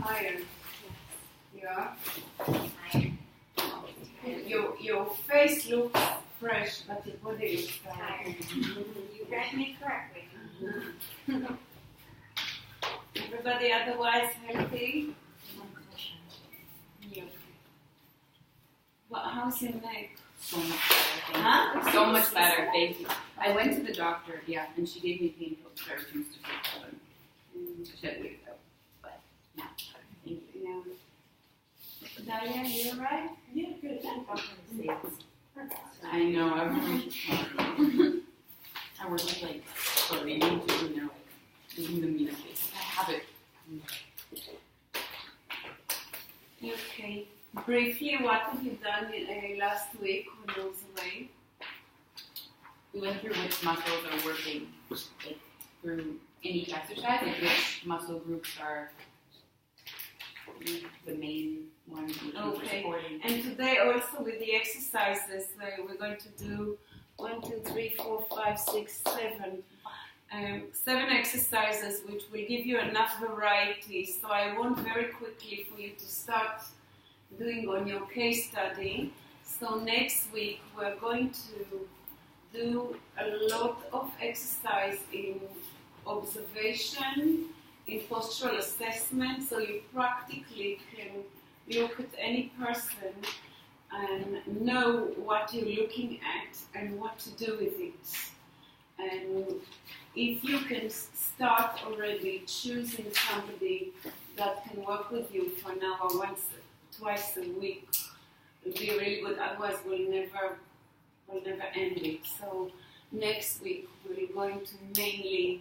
tired. Yeah. Tired. Your face looks fresh, but your body looks tired. You read me correctly. Everybody otherwise healthy? Yeah. Well, how's your neck? So much better. Huh? So much better, thank you. I went to the doctor, and she gave me pain pills for Tuesday. She had to wait though. But yeah, thank you. Yeah. Dalia, you alright? Yeah, good. I know, everyone keeps talking. I work with like Korean too, and they're like giving them me the face. I have it. Okay. Briefly, what have you done last week when I was away? We went through which muscles are working, like through any exercise, like which muscle groups are the main ones which we're supporting. And today also with the exercises, we're going to do 1, 2, 3, 4, 5, 6, 7. 7 exercises which will give you enough variety. So I want very quickly for you to start doing on your case study. So next week we're going to do a lot of exercise in observation, in postural assessment, so you practically can look at any person and know what you're looking at and what to do with it. And if you can start already choosing somebody that can work with you for an hour twice a week, it'll be really good. Otherwise, we'll never end it. So next week we're going to mainly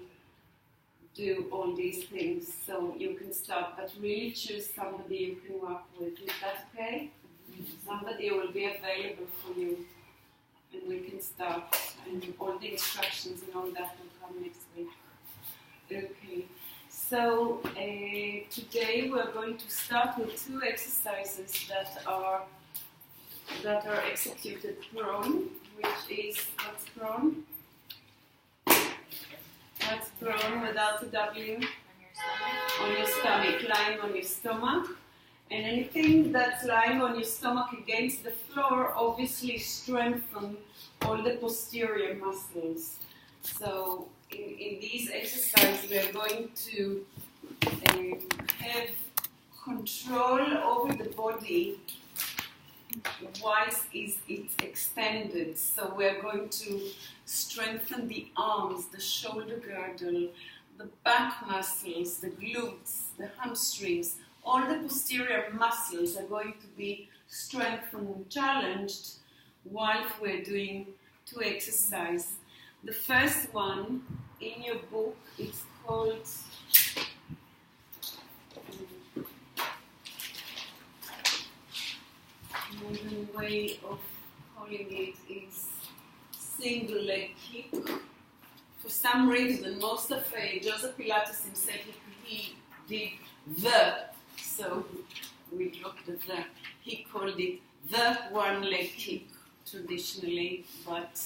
do all these things, so you can start. But really choose somebody you can work with. Is that okay? Somebody will be available for you, and we can start. And all the instructions and all that will come next week. Okay. So today we're going to start with 2 exercises that are executed prone, which is what's prone? What's prone without a W? On your stomach, lying on your stomach. And anything that's lying on your stomach against the floor obviously strengthens all the posterior muscles. So in these exercises, we're going to have control over the body whilst it's extended. So we're going to strengthen the arms, the shoulder girdle, the back muscles, the glutes, the hamstrings. All the posterior muscles are going to be strengthened and challenged while we're doing 2 exercises. The first one in your book, it's called modern way of calling it is single leg kick. For some reason, most of Joseph Pilates himself, he did the, so we dropped the. He called it the one leg kick traditionally, but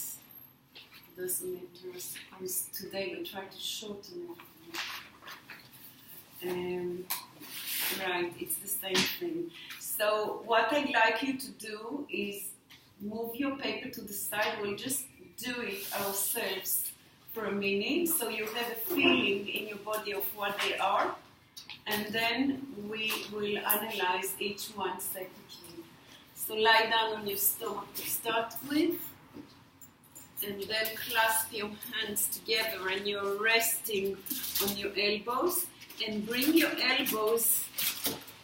it doesn't matter. I suppose today we try to shorten it. Right, it's the same thing. So what I'd like you to do is move your paper to the side. We'll just do it ourselves for a minute so you have a feeling in your body of what they are, and then we will analyze each one separately. So lie down on your stomach to start with, and then clasp your hands together and you're resting on your elbows, and bring your elbows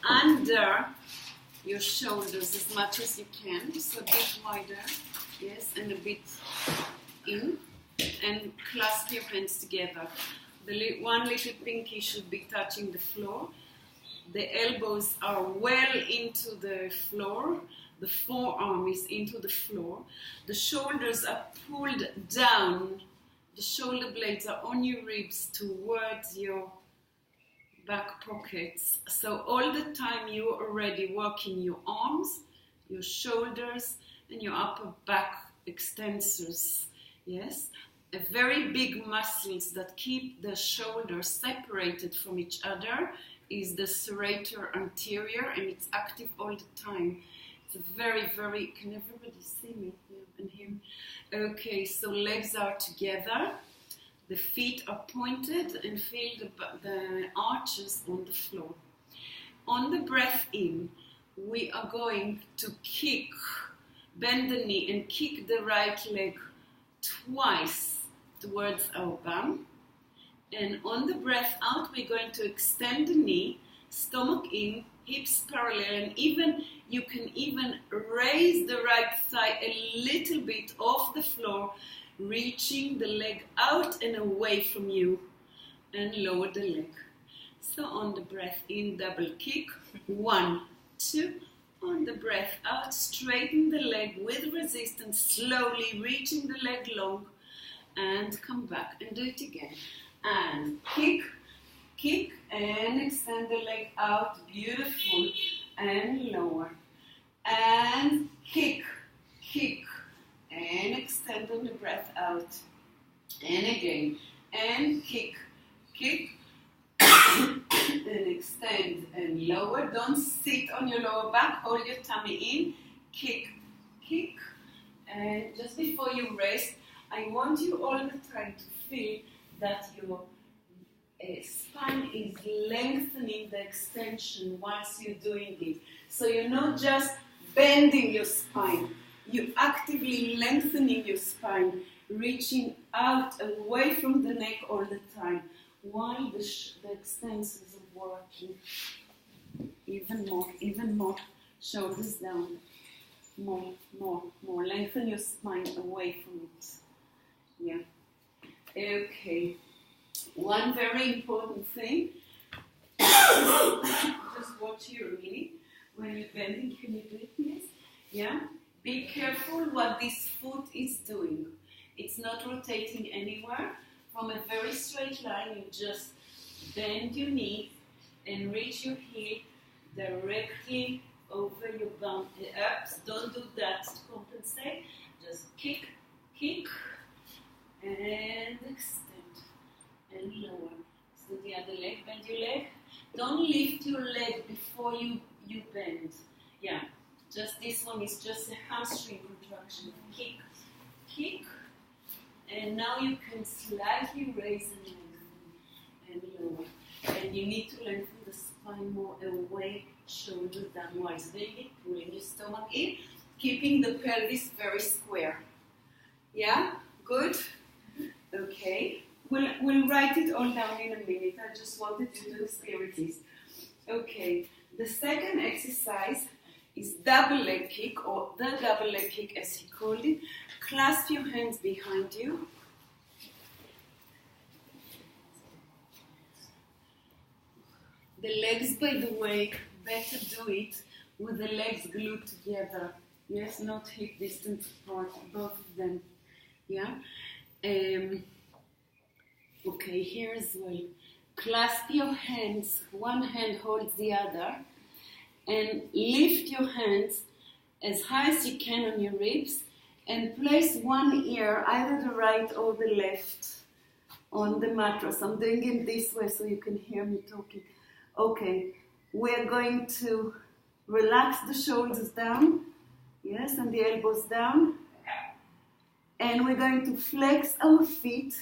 under your shoulders as much as you can, so a bit wider, yes, and a bit in, and clasp your hands together. The one little pinky should be touching the floor. The elbows are well into the floor. The forearm is into the floor. The shoulders are pulled down. The shoulder blades are on your ribs towards your back pockets. So all the time you're already working your arms, your shoulders, and your upper back extensors. Yes? Very big muscles that keep the shoulders separated from each other is the serrator anterior, and it's active all the time. It's a very, very, can everybody see me? Yeah, and him. Okay, so legs are together, the feet are pointed, and feel the arches on the floor. On the breath in, we are going to kick, bend the knee and kick the right leg twice towards our bum. And on the breath out, we're going to extend the knee, stomach in, hips parallel, and you can even raise the right thigh a little bit off the floor, reaching the leg out and away from you, and lower the leg. So on the breath in, double kick, 1, 2. On the breath out, straighten the leg with resistance, slowly reaching the leg long, and come back and do it again. And kick, kick, and extend the leg out, beautiful, and lower. And kick, kick, and extend on the breath out. And again, and kick, kick, and extend and lower. Don't sit on your lower back, hold your tummy in, kick, kick. And just before you rest, I want you all the time to feel that your spine is lengthening the extension whilst you're doing it. So you're not just bending your spine, you're actively lengthening your spine, reaching out away from the neck all the time, while the extensors are working. Even more, shoulders down, more. Lengthen your spine away from it. Yeah. Okay. One very important thing, just watch here a minute. When you're bending, can you do it, please? Yeah? Be careful what this foot is doing. It's not rotating anywhere. From a very straight line, you just bend your knee and reach your heel directly over your bum. Ups. Don't do that to compensate. Just kick, kick, and extend, and lower. So the other leg, bend your leg. Don't lift your leg before you bend. Yeah, just this one is just a hamstring contraction. Kick, kick, and now you can slightly raise and lengthen and lower. And you need to lengthen the spine more away, shoulders downwards. Really pulling your stomach in, keeping the pelvis very square. Yeah, good. Okay, we'll write it all down in a minute. I just wanted you to experience this. Okay, the second exercise is double leg kick, or the double leg kick as he called it. Clasp your hands behind you. The legs, by the way, better do it with the legs glued together. Yes, not hip distance apart, both of them. Yeah. Okay, here as well. Clasp your hands, one hand holds the other, and lift your hands as high as you can on your ribs, and place one ear, either the right or the left, on the mattress. I'm doing it this way so you can hear me talking. Okay, we're going to relax the shoulders down, yes, and the elbows down, and we're going to flex our feet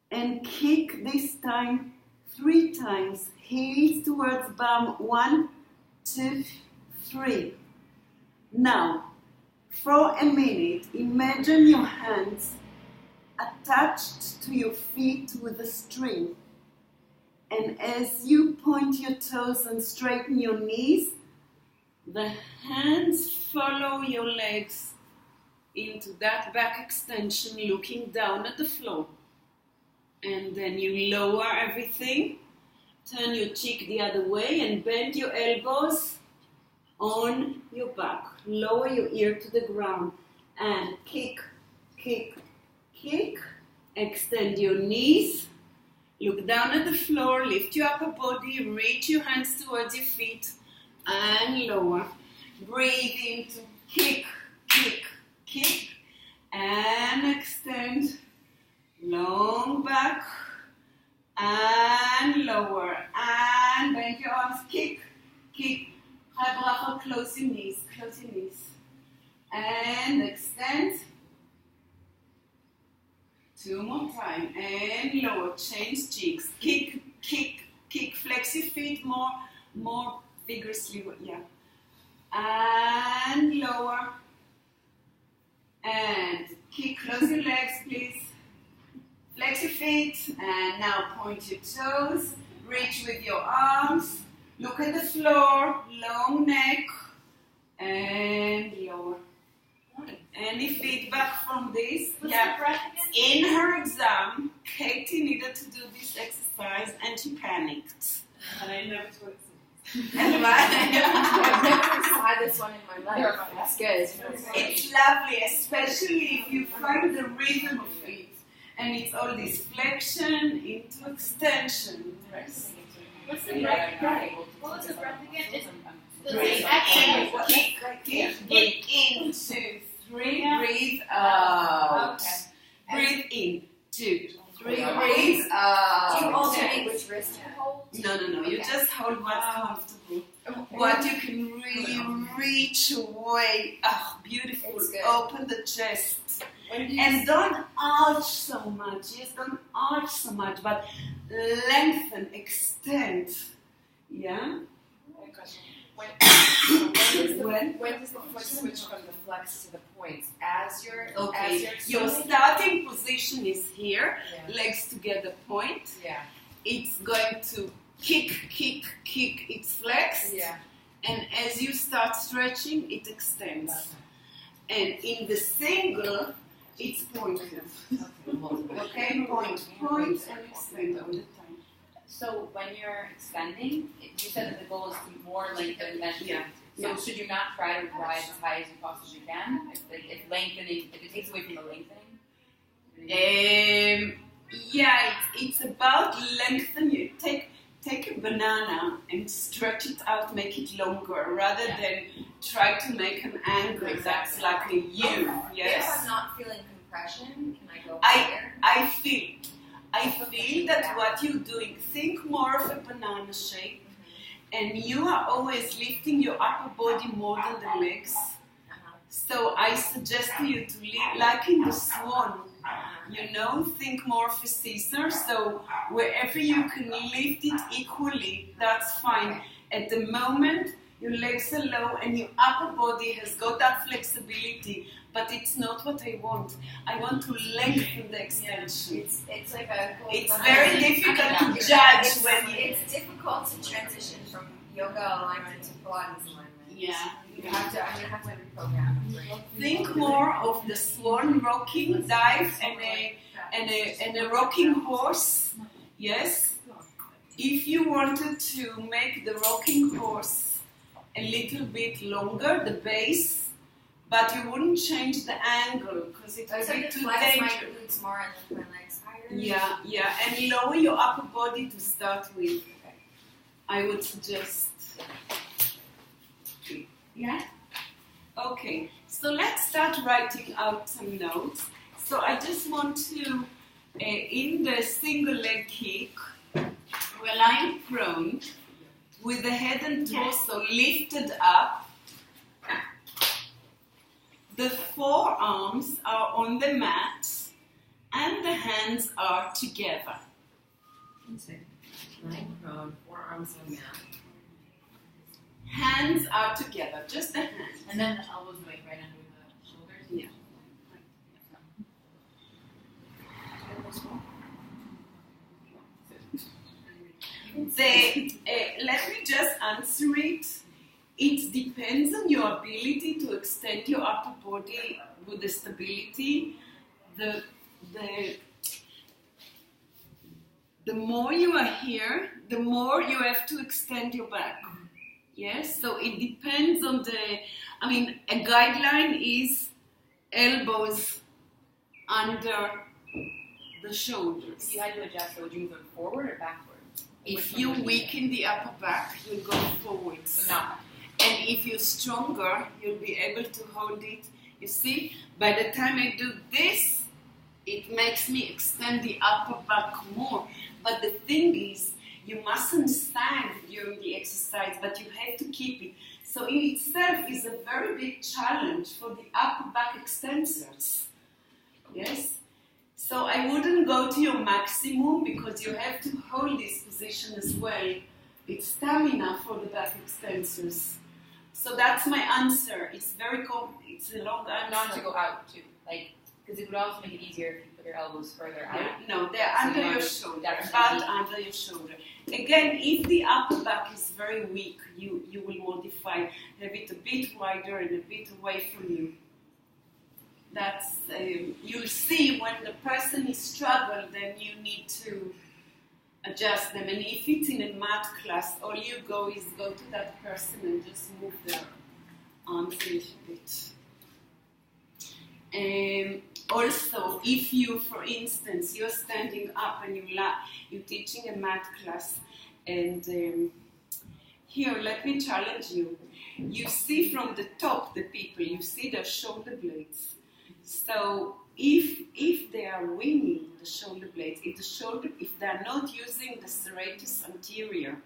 and kick this time 3 times. Heels towards bum. 1, 2, 3. Now, for a minute, imagine your hands attached to your feet with a string. And as you point your toes and straighten your knees, the hands follow your legs into that back extension, looking down at the floor. And then you lower everything, turn your cheek the other way, and bend your elbows on your back. Lower your ear to the ground and kick, kick, kick. Extend your knees. Look down at the floor, lift your upper body, reach your hands towards your feet, and lower. Breathe in to kick, kick, kick, and extend. Long back, and lower, and bend your and extend. 2 more time, and lower, change cheeks, kick, kick, kick, flex your feet more vigorously, yeah, and lower, and kick, close your legs please, flex your feet, and now point your toes, reach with your arms, look at the floor, long neck, and lower. Any feedback from this? Yeah. In her exam, Katie needed to do this exercise and she panicked. And I never told it. And I've never tried this one in my life. It's good. it's lovely, especially if you find the rhythm of it. And it's all this flexion into extension. What's the breath again? What was the breath again? Breathe in, 2, 3, breathe out. Okay. Breathe in, 2, 3, breathe Do out. you alternate which wrist you hold? No, you just hold what's comfortable. What you can really reach away. Oh, beautiful. It's good. Open the chest. When do you And don't arch so much. Yes, don't arch so much, but lengthen, extend. Yeah? When does the foot switch from the flex to the points? As you're Okay, as your swimming? starting position is here, Yeah. legs together, point. Yeah. It's going to kick, it's flexed. Yeah. And as you start stretching, it extends. And in the single, it's pointed. Okay, point, and extend all the time. So when you're extending, you said that the goal is to more lengthen than Yeah. So should you not try to rise as high as you possibly can? If lengthening, if it takes away from the lengthening? Yeah, it's about lengthen. You take a banana and stretch it out, make it longer, rather than try to make an angle that's like a U. If Yes. I'm not feeling compression, can I go I higher? I feel that what you're doing, think more of a banana shape, and you are always lifting your upper body more than the legs. So I suggest to you to live like in the swan. Think more of a Caesar. So wherever you can lift it equally, that's fine. At the moment, your legs are low and your upper body has got that flexibility, but it's not what I want. I want to lengthen the extension. It's like a. It's very difficult to judge when you. It's difficult to transition from yoga alignment to Pilates alignment. Yeah. I'm gonna have to reprogram. Think more of the swan rocking dive and a rocking horse. Yes. If you wanted to make the rocking horse a little bit longer, the base, but you wouldn't change the angle because it I would was be like to too flex my dangerous. glutes more and lift my legs higher. Yeah, and lower your upper body to start with. I would suggest. Yeah? Okay, so let's start writing out some notes. So I just want to, in the single leg kick, we're lying prone with the head and torso lifted up. The forearms are on the mat and the hands are together. Lying prone, forearms on mat. Hands are together, just the hands. And then the elbows like right under the shoulders? Yeah. Let me just answer it. It depends on your ability to extend your upper body with the stability. The more you are here, the more you have to extend your back. Yes, so it depends on a guideline is elbows under the shoulders. If you had to adjust, so would you move it forward or backward? If you weaken the upper back, you'll go forwards. So not. And if you're stronger, you'll be able to hold it. You see, by the time I do this, it makes me extend the upper back more. But the thing is, you mustn't stand during the exercise, but you have to keep it. So in itself is a very big challenge for the upper back extensors. Yes? So I wouldn't go to your maximum because you have to hold this position as well. It's stamina for the back extensors. So that's my answer. It's it's a long answer. Not to go out too, like, because it would also make it easier if you put your elbows further out. No, they're So under you your want shoulder, that's but maybe- under your shoulder. Again, if the upper back is very weak, you will modify, have it a bit wider and a bit away from you. That's you'll see when the person is struggling, then you need to adjust them. And if it's in a mat class, all you go is go to that person and just move their arms a little bit. Also, if you, for instance, you're standing up and you're teaching a math class, and here, let me challenge you. You see from the top the people, you see their shoulder blades. So if they are winging the shoulder blades, if they're not using the serratus anterior,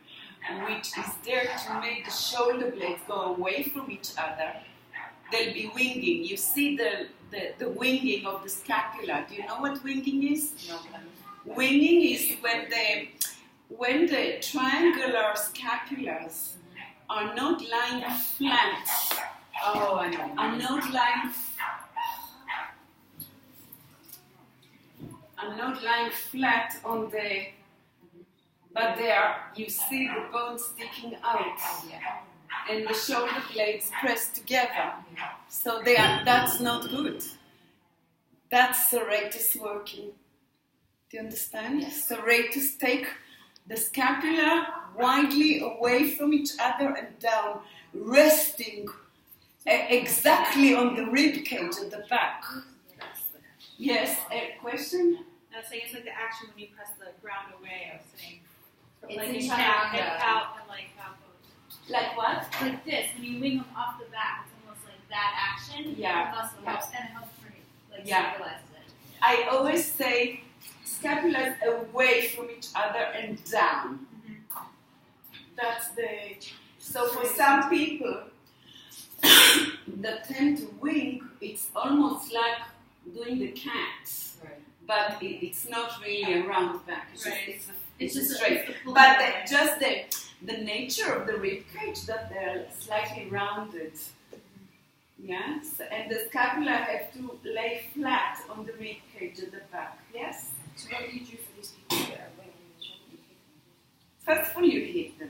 which is there to make the shoulder blades go away from each other, they'll be winging. You see the winging of the scapula. Do you know what winging is? No. Winging is when the triangular scapulas are not lying flat. Oh, I know. Are not lying flat on the, but you see the bones sticking out, and the shoulder blades pressed together. So that's not good. That's serratus working. Do you understand? Yes. Serratus take the scapula widely away from each other and down, resting exactly on the rib cage at the back. Yes, a question? I was saying it's like the action when you press the ground away. I was saying, It's like in in chaturanga. head out and like cow pose. Like what? Like this, when you wing them off the back, it's almost like that action. Yeah. The muscle helps, and it helps bring like Yeah. stabilizes it. I always say scapulas away from each other and down. That's so for some people that tend to wing, it's almost like doing the cat, Right. but it's not really a round back. It's Right. it's just a straight. it's the But pulling just the nature of the rib cage that they're slightly rounded. Yes, and the scapula have to lay flat on the rib cage at the back. Yes. So what do you do for these people that are winging the shoulder? First of all, you hit them.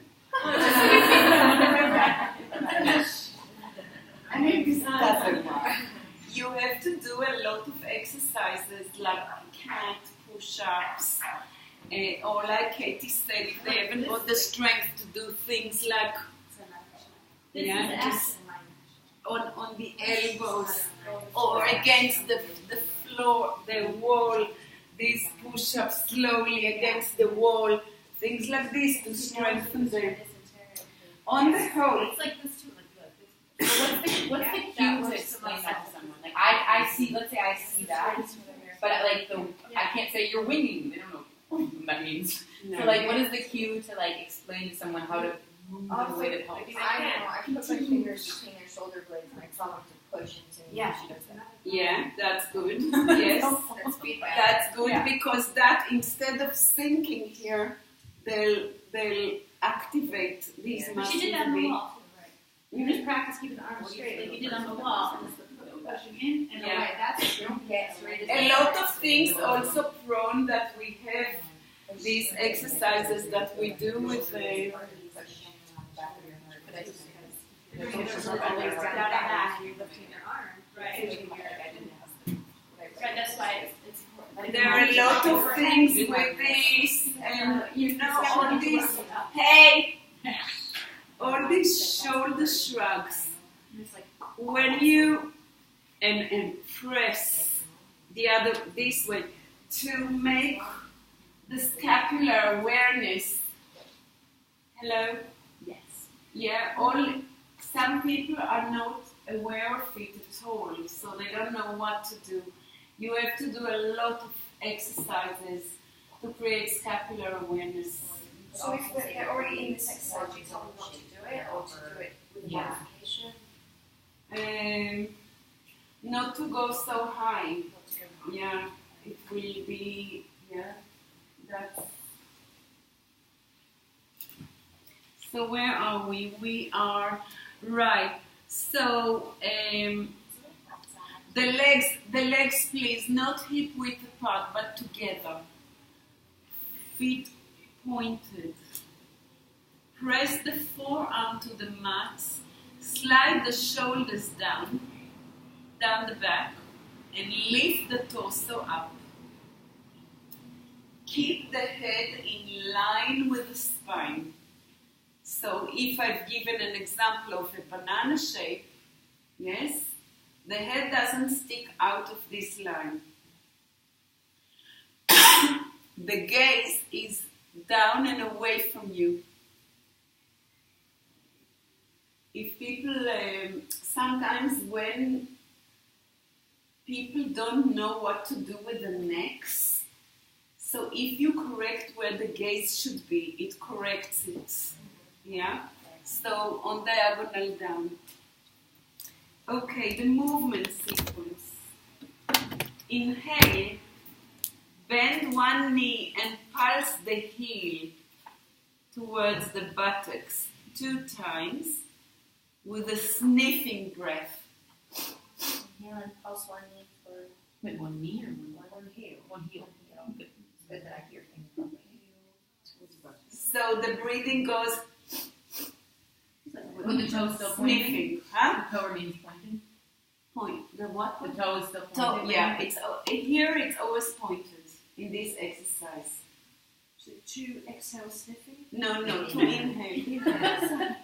I mean, this doesn't work. You have to do a lot of exercises like cat push-ups, or like Katie said, if they haven't got the strength to do things like This Yeah, is the just- action line. on the elbows or against the floor, the wall, these push-ups slowly against the wall, things like this to strengthen them. On the whole, It's like this too, like So what's the cue to explain that to someone? Like I see, let's say I see that, but like I can't say you're winging. They don't know what that means. So like, what is the cue to like explain to someone how to move in a way that helps? I don't know. I can put my fingers between their shoulder blades and I tell them to push into me. Yeah. She does that. yeah, that's good. Yes. That's feedback. That's good Yeah. because that instead of sinking here, they'll activate these But muscles. she did that on a the bit. wall too, right? You just practice keeping the arms straight, like you did on the wall, and just pushing in and Yeah. away. That's You don't get serrated. A lot of things also prone that we have these exercises that we do with the There's always down and back, and you're lifting your arm, right? Right, that's why it's important. there are a lot of things with this, and you know all these all these shoulder shrugs. It's like, When you and press the other this way to make the scapular awareness. Hello? yes. Yeah, some people are not aware of it at all, so they don't know what to do. You have to do a lot of exercises to create scapular awareness. So if they're already in this exercise, you tell them not to do it or to do it with Yeah. modification. position? Not to go so high. Yeah, it will be, that's... So where are we? We are, right. So, the legs please, not hip width apart, but together. Feet pointed. Press the forearm to the mat. Slide the shoulders down the back, and lift the torso up. Keep the head in line with the spine. So if I've given an example of a banana shape, yes, the head doesn't stick out of this line. The gaze is down and away from you. If people, sometimes when people don't know what to do with the necks, so if you correct where the gaze should be, it corrects it. Yeah? So on diagonal down. Okay, the movement sequence. Inhale, bend one knee and pulse the heel towards the buttocks 2 times with a sniffing breath. Inhale and pulse one knee forward. Wait, one knee or One heel. one heel? Good. It's good that I hear things properly. So the breathing goes With the toe still pointing? sniffing. Huh? The toe remains pointing? Point. The what? The toe is still Toe, pointing? yeah, here it's always pointed in this exercise. To exhale sniffing? No, to inhale.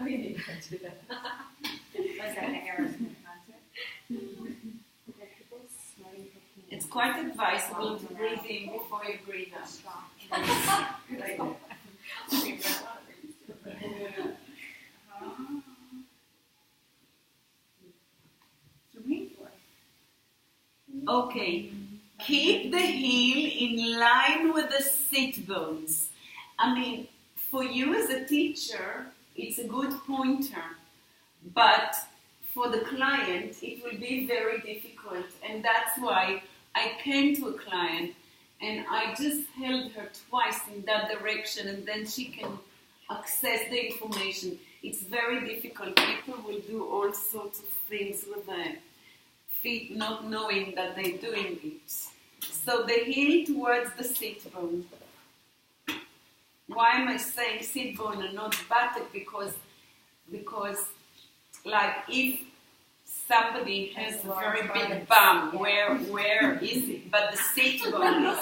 Okay, let's do that. Was that the arrows in the concert? It's quite advisable to breathe in before you breathe out. Okay, keep the heel in line with the sit bones. I mean, for you as a teacher, it's a good pointer, but for the client, it will be very difficult, and that's why I came to a client and I just held her twice in that direction, and then she can access the information. It's very difficult. People will do all sorts of things with their feet not knowing that they're doing it. So the heel towards the sit bone. Why am I saying sit bone and not buttock? Because like if somebody has a very big bum, where is it? But the sit bone is...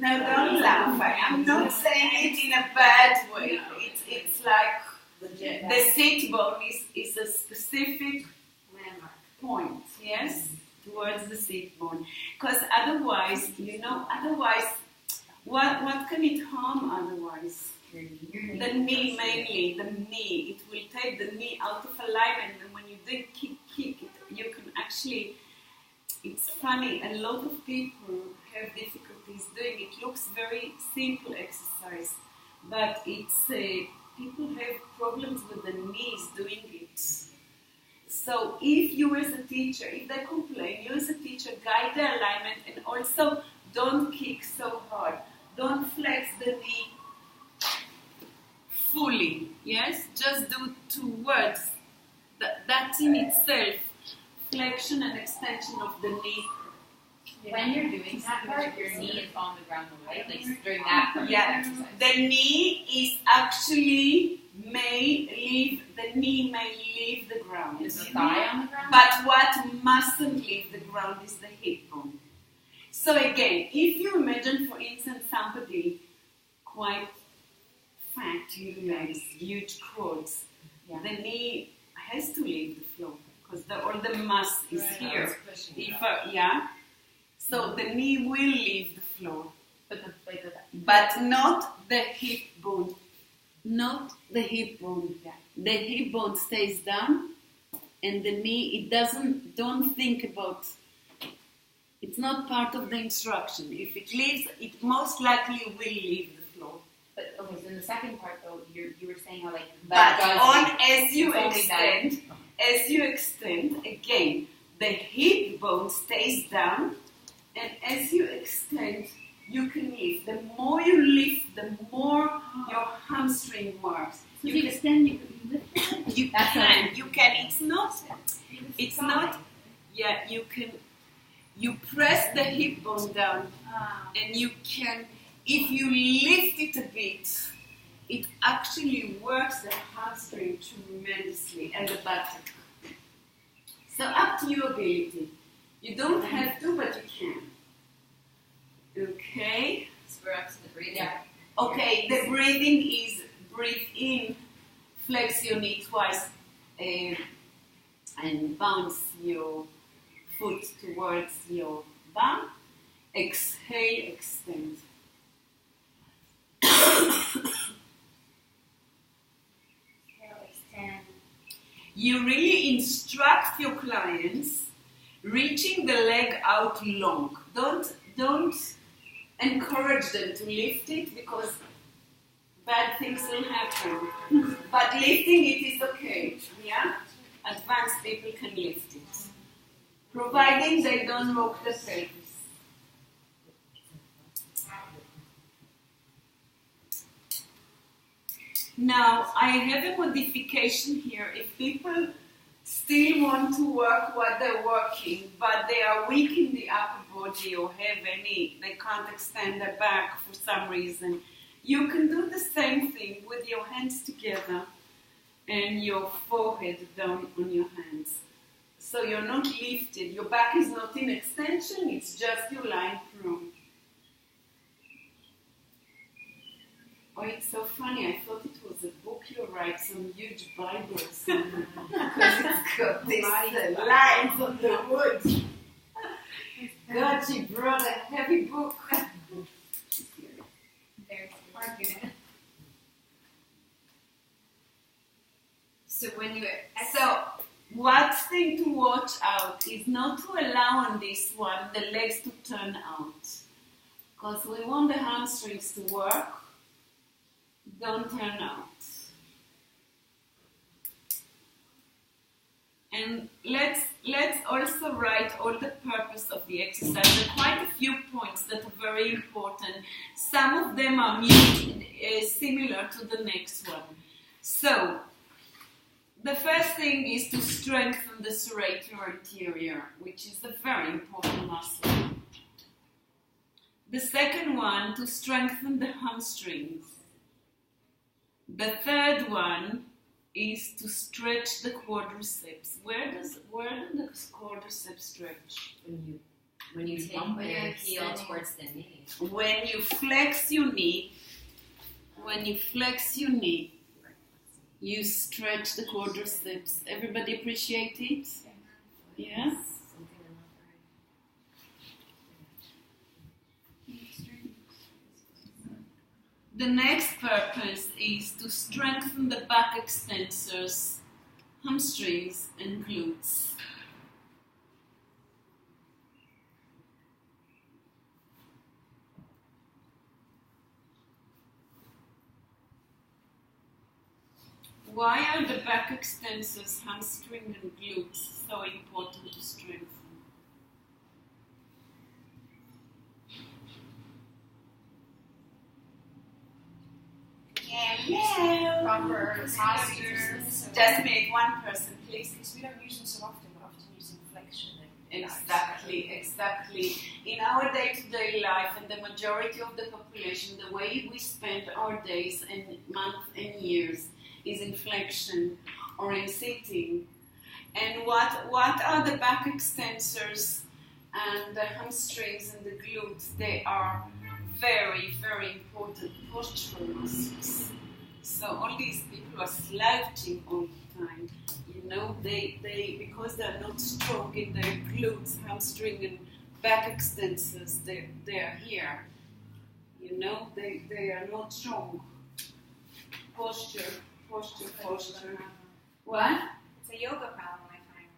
No, don't laugh. I'm not saying it in a bad way. It's like the sit bone is a specific landmark point, yes, towards the sit bone. Because otherwise, what can it harm otherwise? The knee mainly, the knee. It will take the knee out of alignment, and when you then kick it, you can actually... It's funny, a lot of people have difficulties doing it. It looks very simple exercise, but it's people have problems with the knees doing it. So if you as a teacher, if they complain, you as a teacher guide the alignment, and also don't kick so hard. Don't flex the knee fully, yes? Just do towards. That in itself, flexion and extension of the knee. When you're doing that part, your knee is on the ground, right? Like during that part of the Yeah, exercise. the knee is actually the knee may leave the ground. Is the thigh on the ground? But what mustn't leave the ground is the hip bone. So again, if you imagine, for instance, somebody quite fat, legs, huge quads, the knee has to leave the floor because all the mass is here. So the knee will leave the floor, but not the hip bone. Not the hip bone. The hip bone stays down, and the knee, don't think about, it's not part of the instruction. If it leaves, it most likely will leave the floor. But okay, so in the second part though, you were saying how like But does as you it's only extend, again, the hip bone stays down, and as you extend, you can lift. The more you lift, the more your hamstring works. So if you extend, you lift it? You can. It's not. Yeah, you can. You press the hip bone down, and you can. If you lift it a bit, it actually works the hamstring tremendously and the buttock. So up to your ability. You don't have to, but you can. Okay. So we're up to the breathing. Yeah. Okay, the breathing is breathe in, flex your knee twice, and bounce your foot towards your bum. Exhale, extend. Extend. You really instruct your clients reaching the leg out long. Don't encourage them to lift it because bad things will happen. But lifting it is okay. Yeah? Advanced people can lift it. Providing they don't rock the pelvis. Now, I have a modification here. If people still want to work what they're working, but they are weak in the upper body or they can't extend their back for some reason, you can do the same thing with your hands together and your forehead down on your hands. So you're not lifted, your back is not in extension, it's just you lying prone. Oh, it's so funny. I thought it was a book you write, some huge Bible or something. Because it's got these lines on the wood. God, she brought a heavy book. There's the argument. So when you So, one thing to watch out is not to allow on this one the legs to turn out. Because we want the hamstrings to work. Don't turn out. And let's also write all the purpose of the exercise. There are quite a few points that are very important. Some of them are similar to the next one. So, the first thing is to strengthen the serrator anterior, which is a very important muscle. The second one, to strengthen the hamstrings. The third one is to stretch the quadriceps. Where do the quadriceps stretch? When you take your heel towards the knee. When you flex your knee, you stretch the quadriceps. Everybody appreciate it? Yeah? The next purpose is to strengthen the back extensors, hamstrings, and glutes. Why are the back extensors, hamstring, and glutes so important to strengthen? Hello. Proper posture. Just a minute, one person, please. Because we don't use them so often, we're often using flexion. Exactly. In our day-to-day life and the majority of the population, the way we spend our days and months and years is in flexion or in sitting. And what are the back extensors and the hamstrings and the glutes? They are very, very important postural muscles. So all these people are slouching all the time. You know, they because they're not strong in their glutes, hamstring and back extensors, they are here. You know, they are not strong. Posture. What? It's a yoga problem, I find.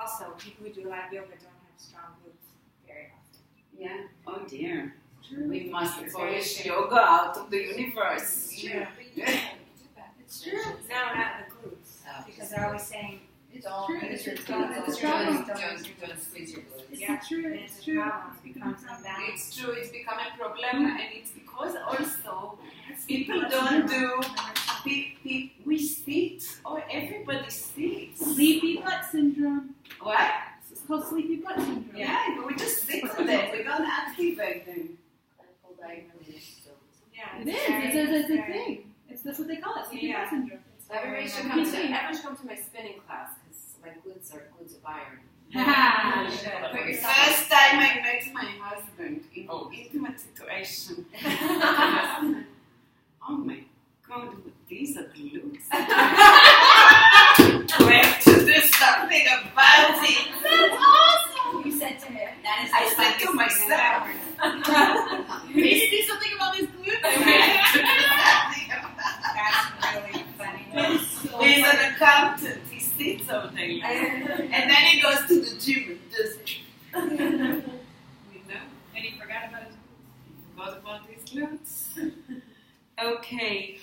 Also, people who do a lot of yoga don't have strong glutes very often. Yeah. Oh dear. We must abolish yoga out of the universe. Yeah. It's true. No, not the glutes. Because they're always saying, It's Don't true. use your It's glutes. Don't Squeeze your glutes. It's true. It's true. It's become something. It's true, it's become a problem, and it's because also people don't do, we sit, or everybody sits. Sleepy butt syndrome. What? It's called sleepy butt syndrome. Yeah, but we just sit on them, we don't activate them. Yeah. It is. It's a thing. That's what they call it. Sleepy butt syndrome. Everyone should come to my spinning class because my glutes are of iron. The first time I met my husband in an intimate situation, oh my God, these are glutes. We have to do something about it. That's awesome. You said to him. I said to myself, You need to do something about these glutes. that's really funny. he's an accountant, he sits all day long. And then he goes to the gym and does it. You know? And he forgot about his glutes. What about his glutes? Okay.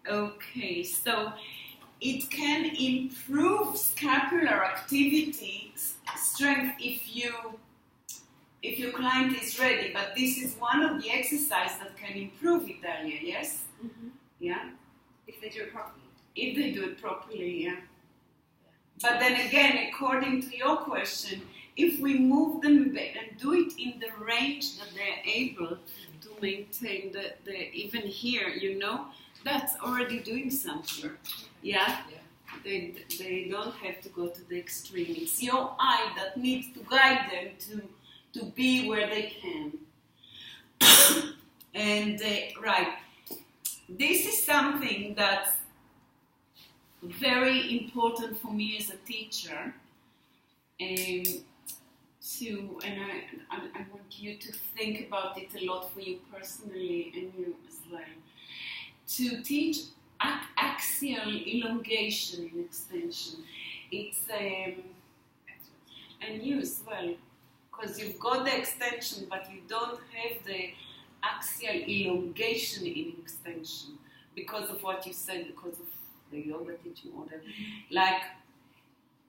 Okay, so it can improve scapular activity strength if your client is ready, but this is one of the exercises that can improve it, Dalia, yes? Mm-hmm. Yeah? If they do it properly. If they do it properly, yeah. But then again, according to your question, if we move them and do it in the range that they're able to maintain the even here, you know, that's already doing something. Yeah? They don't have to go to the extreme. It's your eye that needs to guide them to be where they can. And right, this is something that's very important for me as a teacher. And I want you to think about it a lot for you personally and you as well. To teach axial elongation in extension. It's and you as well, because you've got the extension, but you don't have the axial elongation in extension because of what you said, because of the yoga teaching order. Like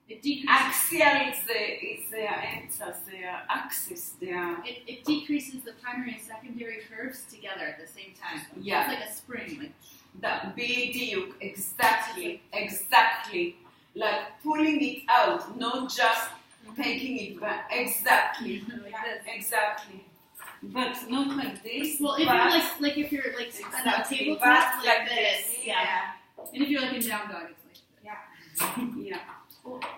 It decreases. axial is the axis. It decreases the primary and secondary curves together at the same time. Yeah. It's like a spring. Like That BDU, exactly, like pulling it out, not just taking it back, exactly, exactly, but not like this. well, if but you're if you're like on a exactly, tabletop but like this, yeah, and if you're like in down dog, it's like yeah.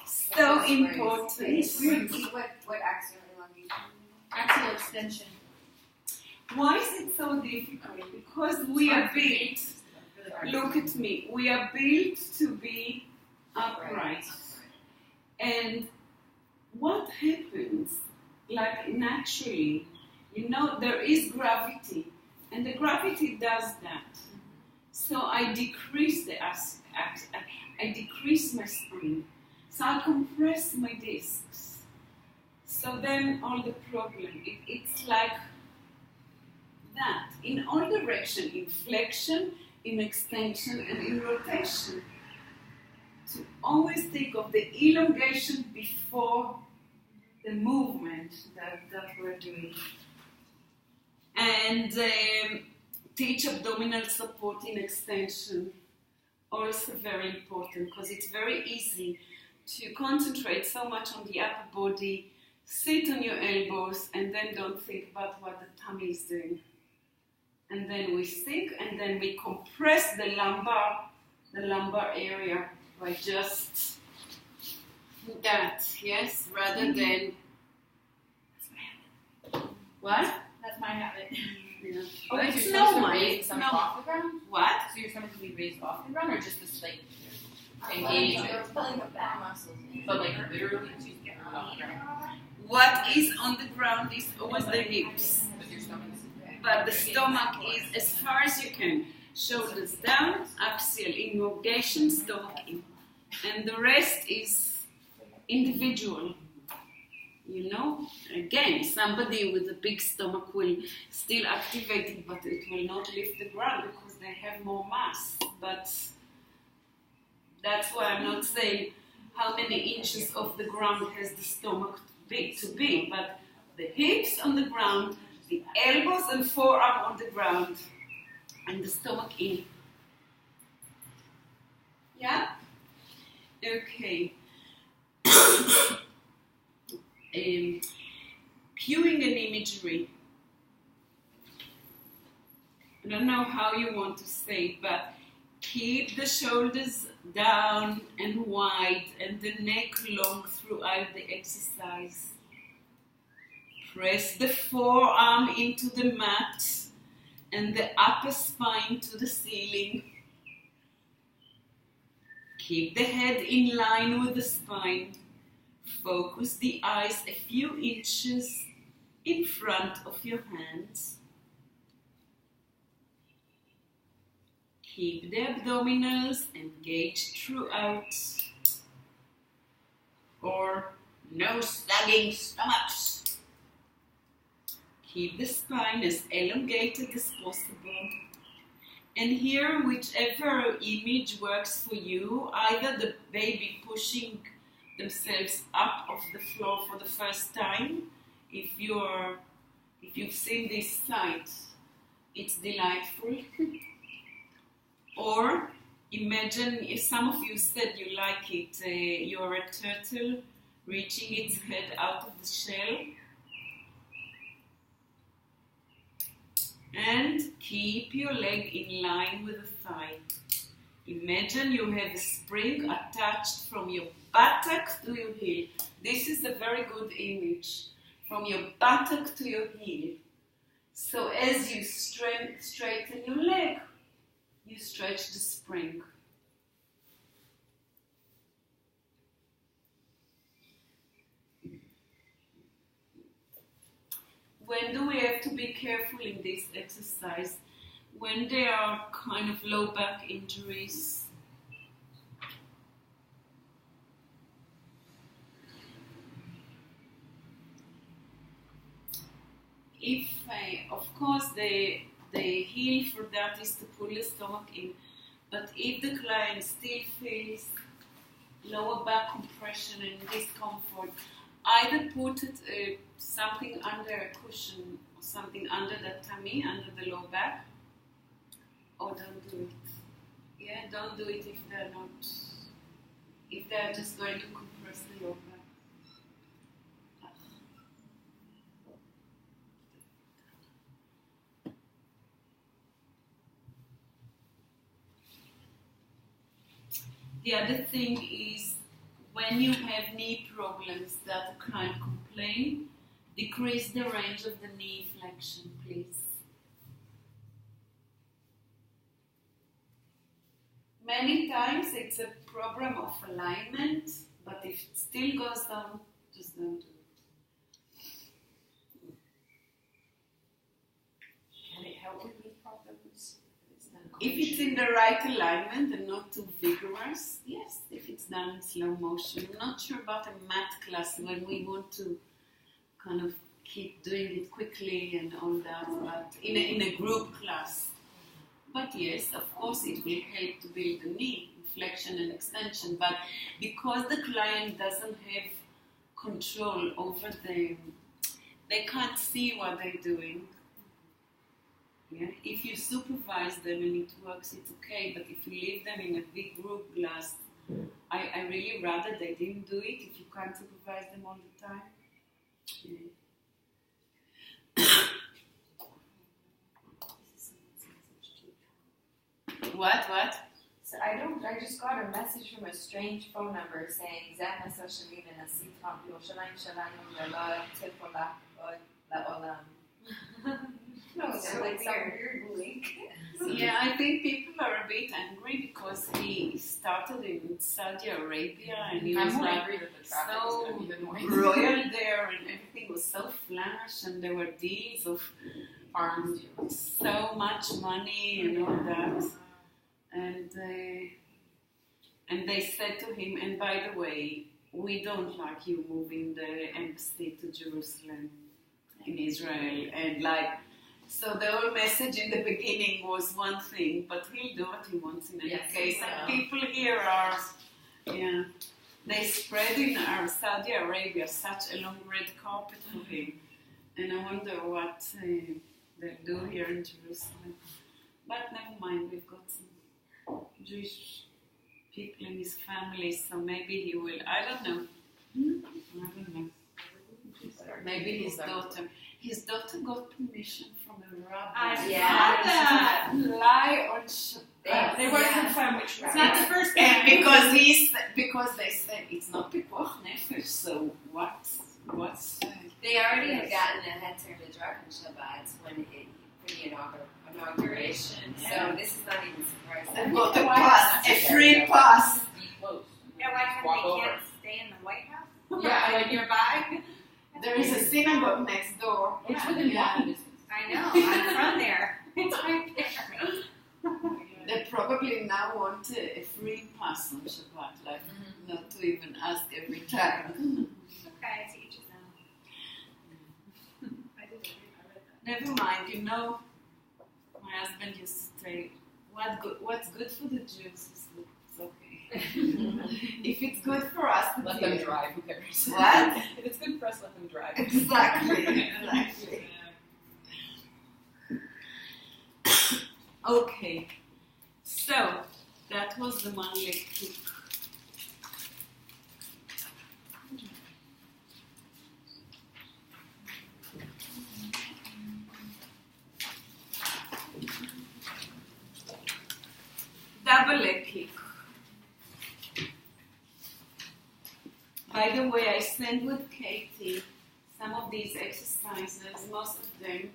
So important. What axial elongation? axial extension. Why is it so difficult? Because we are built. Look at me. We are built to be upright. And what happens, like naturally, you know, there is gravity, and the gravity does that. So I decrease I decrease my spine. So I compress my discs. So then all the problem, it's like that. In all direction, in flexion, in extension, and in rotation. To always think of the elongation before the movement that we're doing. And teach abdominal support in extension. Also very important, because it's very easy to concentrate so much on the upper body, sit on your elbows, and then don't think about what the tummy is doing. And then we sink, and then we compress the lumbar area by just that, yes, rather than what? That's my habit. Yeah. Oh, It's you're no supposed to money. raise some off the ground? What? So you're supposed to be raised off the ground, or just this like You're engagement? pulling the back muscles. But like literally to get off the ground. What is on the ground is always the hips, But your stomach is but the stomach is as far as you can. Shoulders down, axial elongation, stomach in. And the rest is individual. You know, again, somebody with a big stomach will still activate it, but it will not lift the ground because they have more mass. But that's why I'm not saying how many inches of the ground has the stomach to be, but the hips on the ground, the elbows and forearm on the ground, and the stomach in. Yeah? Okay. Cueing an imagery. I don't know how you want to say it, but keep the shoulders down and wide and the neck long throughout the exercise. Press the forearm into the mat and the upper spine to the ceiling. Keep the head in line with the spine. Focus the eyes a few inches in front of your hands. Keep the abdominals engaged throughout. Or no sagging stomachs. Keep the spine as elongated as possible. And here, whichever image works for you, either the baby pushing themselves up off the floor for the first time. If you've seen this site, it's delightful. Or imagine, if some of you said you like it, you're a turtle reaching its head out of the shell. And keep your leg in line with the thigh. Imagine you have a spring attached from your buttock to your heel. This is a very good image. From your buttock to your heel. So as you straighten your leg, you stretch the spring. When do we have to be careful in this exercise? When there are kind of low back injuries. If, of course, the heel for that is to pull the stomach in, but if the client still feels lower back compression and discomfort, either put something under a cushion or something under the tummy, under the low back, or don't do it. Yeah, don't do it if they're just going to compress the low back. The other thing is, when you have knee problems that a client complain, decrease the range of the knee flexion, please. Many times it's a problem of alignment, but if it still goes down, just don't do it. Can it help with knee problems? If it's in the right alignment and not too vigorous, yes, if it's done in slow motion. I'm not sure about a mat class when we want to kind of keep doing it quickly and all that, but in a group class. But yes, of course, it will help to build the knee, flexion and extension. But because the client doesn't have control over them, they can't see what they're doing. Yeah? If you supervise them and it works, it's okay. But if you leave them in a big group class, I really rather they didn't do it if you can't supervise them all the time. Yeah. What? So I just got a message from a strange phone number saying Zana Sashalina Nasitam Yoshalayim Shalayim Yala Tipola Olam. No, it's like some weird link. Yeah, I think people are a bit angry because he started in Saudi Arabia and he was like so royal there and everything was so flash and there were deals of so much money and all that. And they said to him, and by the way, we don't like you moving the embassy to Jerusalem in Israel, and like, so the whole message in the beginning was one thing, but he'll do what he wants in any case. And people here are, they spread in our Saudi Arabia such a long red carpet for him, and I wonder what they'll do here in Jerusalem. But never mind, we've got some Jewish people in his family, so maybe he will. I don't know. Maybe his daughter. His daughter got permission from a rabbi. I saw that. Lie on Shabbat. They weren't confirmed which It's rabbi. not the first time. And because they said it's not pikuach nefesh, so what's They already had gotten a heter midrash on Shabbat for the inauguration. So this is not even surprising. got a pass, a free pass. Be close. Yeah, why Walk can't they over. can't stay in the White House? Yeah, like nearby. There is a synagogue next door. It's within walking distance. I know, I'm from there. It's right there. They probably now want a free pass on Shabbat, like not to even ask every time. Okay, it's each of them. Never mind, you know, my husband used to say, what's good for the Jews is good. It's okay. If it's good for us, Let them drive. Who cares? What? If it's good for us, let them drive. Exactly. Okay. So, that was the one leg kick. Double leg kick. By the way, I sent with Katie some of these exercises, most of them,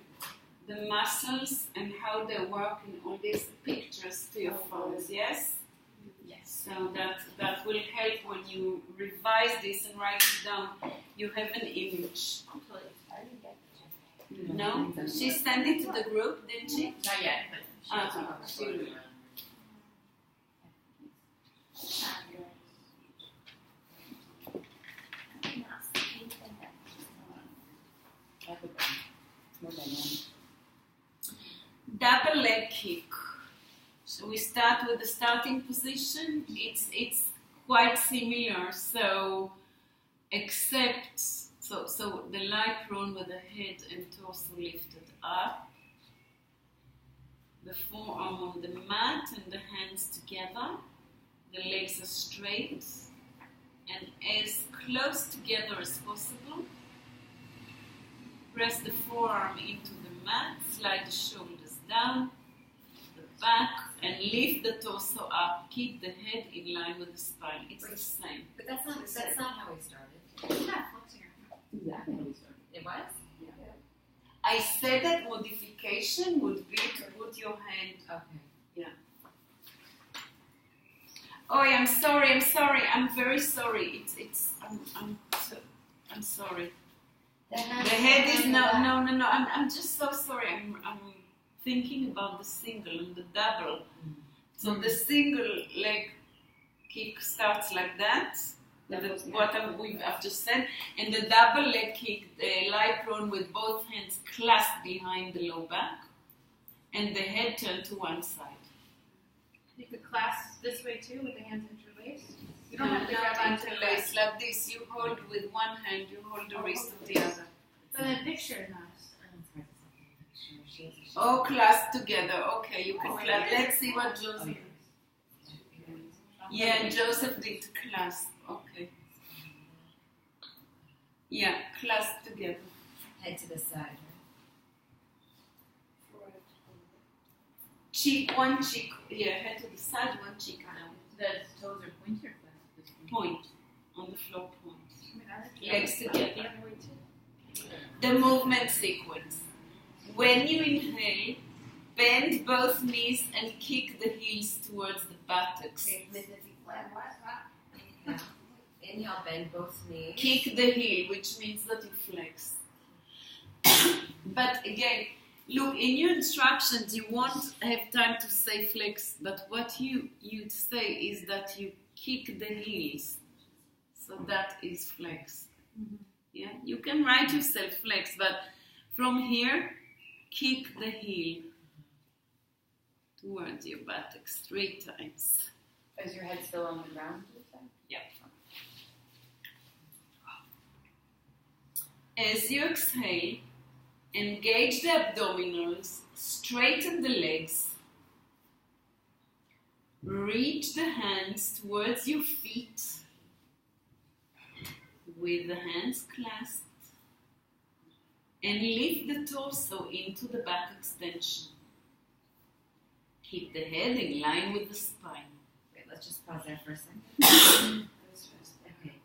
the muscles and how they work in all these pictures to your phones, yes? Yes. So that will help when you revise this and write it down. You have an image. No? She sent it to the group, didn't she? Not yet, but She will. more dynamic. Double leg kick. So we start with the starting position. It's quite similar. So except so the lie prone with the head and torso lifted up. The forearm on the mat and the hands together. The legs are straight and as close together as possible. Press the forearm into the mat, slide the shoulders down, the back, and lift the torso up. Keep the head in line with the spine. It's the same. But that's not how we started. Exactly how we started. It was? I said that modification would be to put your hand. Okay. Oh, I'm sorry. I'm very sorry. I'm sorry. The head is no. I'm just so sorry. I'm thinking about the single and the double. So the single leg kick starts like that. That's what I've just said. And the double leg kick, the lie prone with both hands clasped behind the low back, and the head turned to one side. You could clasp this way too with the hands interlaced. You No, don't have to grab not onto interlaced like this. You hold with one hand, you hold the wrist of the other. But the picture is not. Oh, clasp together. Okay, you can clasp. Let's see what Joseph. Yeah, Joseph did clasp. Okay. Yeah, clasp together. Head to the side, Cheek, one cheek. Yeah, head to the side, one cheek down. The toes are pointed or flat at this point? Point on the floor. Point. Yeah. Legs together. The other way too. The movement sequence. When you inhale, bend both knees and kick the heels towards the buttocks. Yeah. Inhale, bend both knees. Kick the heel, which means that you flex. But again, look, in your instructions, you won't have time to say flex, but what you'd say is that you kick the heels. So that is flex. Yeah, you can write yourself flex, but from here, kick the heel towards your buttocks 3 times. Is your head still on the ground? Yeah. As you exhale, engage the abdominals, straighten the legs, reach the hands towards your feet with the hands clasped, and lift the torso into the back extension. Keep the head in line with the spine. Wait, let's just pause there for a second. Okay.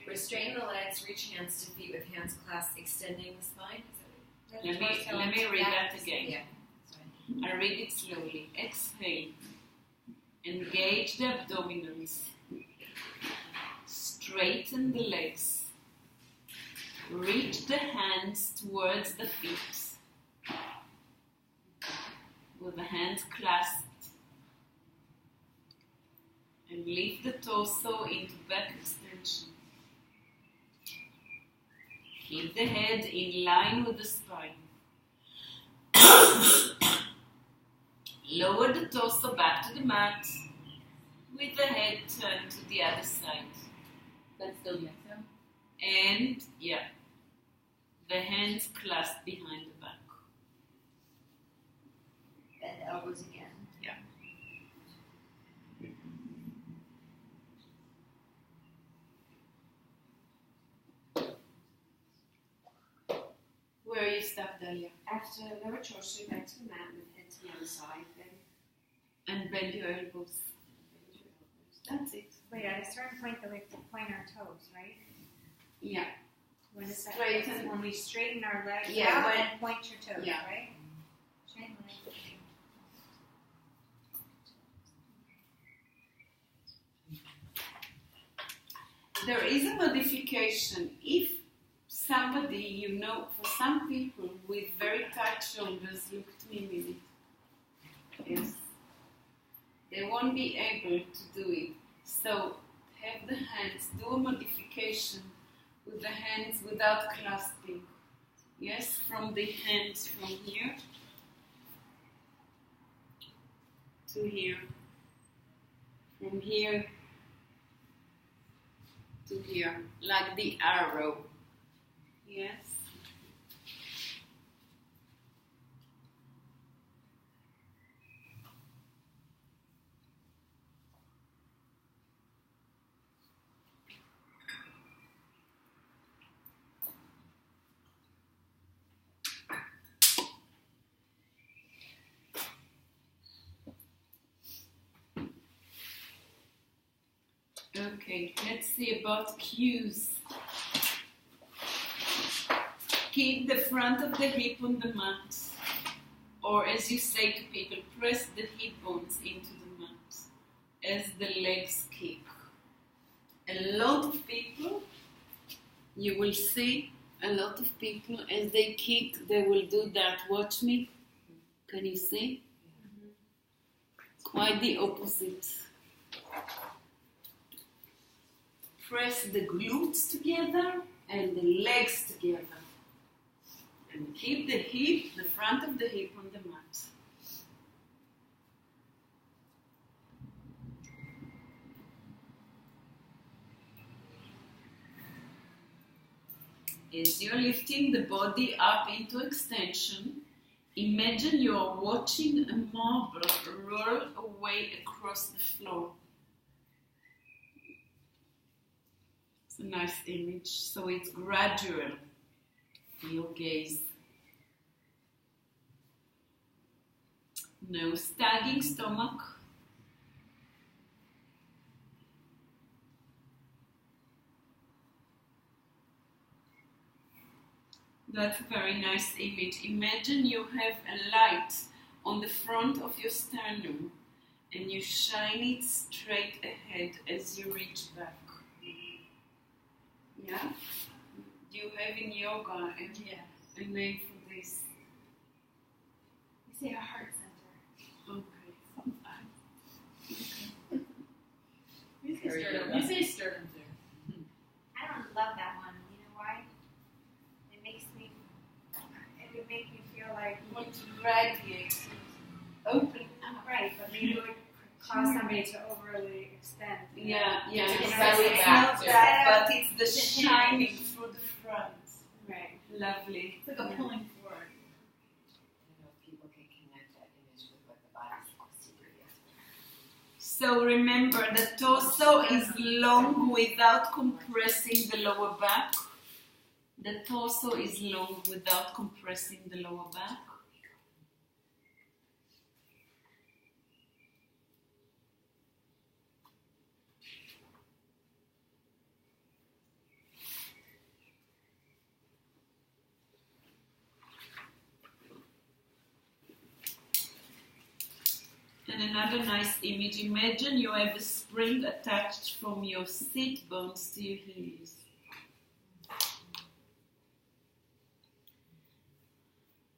Restrain the legs, reach hands to feet with hands clasped, extending the spine. Let me read that again. Yeah. Sorry. I read it slowly. Exhale. Engage the abdominals. Straighten the legs. Reach the hands towards the feet with the hands clasped. And lift the torso into back extension. Keep the head in line with the spine. Lower the torso back to the mat with the head turned to the other side. That's still the exhale. And, the hands clasped behind the back. Bend elbows again. Where are you stuck, Dahlia? After lower torso, back to the mat with head to the other side, then And bend your elbows. That's it. Wait, at a certain point, though, we have to point our toes, right? Yeah. When is that? Straighten. When we straighten our legs Yeah, out when- and point your toes, Yeah. right? Straighten legs. There is a modification. If somebody, for some people with very tight shoulders, look at me a minute. Yes. They won't be able to do it. So have the hands, do a modification with the hands without clasping. Yes, from the hands from here to here. From here to here, like the arrow. Yes. Okay, let's see about cues. Keep the front of the hip on the mat. Or as you say to people, press the hip bones into the mat as the legs kick. A lot of people, you will see a lot of people as they kick, they will do that. Watch me. Can you see? Quite the opposite. Press the glutes together and the legs together. And keep the hip, the front of the hip on the mat. As you're lifting the body up into extension, imagine you're watching a marble roll away across the floor. It's a nice image, so it's gradual. Your gaze. No stagging stomach. That's a very nice image. Imagine you have a light on the front of your sternum and you shine it straight ahead as you reach back. Yeah? You have in yoga a name for this. You say a heart center. Okay. You say sternum too. radiate, open. Right, but maybe it would cause somebody to overly extend. Yeah. To So express it's it back not to- that, but it's the shining through the front. Right. Lovely. It's like a pulling forward. I don't know if people can connect that image with what the body's secret is. So remember, the torso is long without compressing the lower back. The torso is long without compressing the lower back. And another nice image. Imagine you have a spring attached from your seat bones to your heels.